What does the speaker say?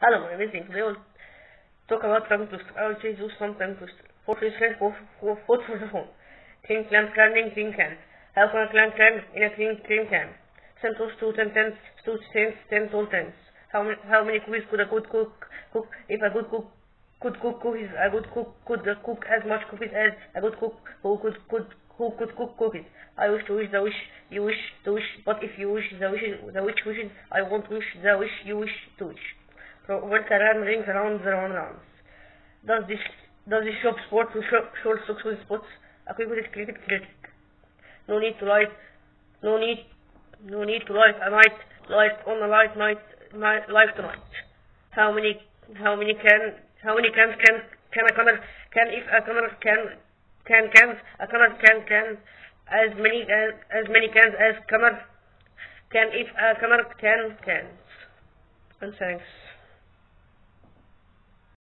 Hello, my name is Today we'll talk about tongue twister. I will say use some tongue twister. For Friesland, food for the home. Tin can, canning, tin can. How can a can in a tin can? Central two ten tens, two tens, ten toll tens. How many cookies could a good cook if a good cook cookies? A good cook could cook as much cookies as a good cook who could cook cookies. I wish to wish the wish you wish to wish, but if you wish the wish wishes, I won't wish the wish you wish to wish. So when Karan rings around the rounds. Does this shop sport with short socks with spots? A quick critic. No need to light no need to light a night light on a light light tonight. How many cans can a camera can if a camera can cans a camera can as many cans as camera can if a camera can cans. And thanks.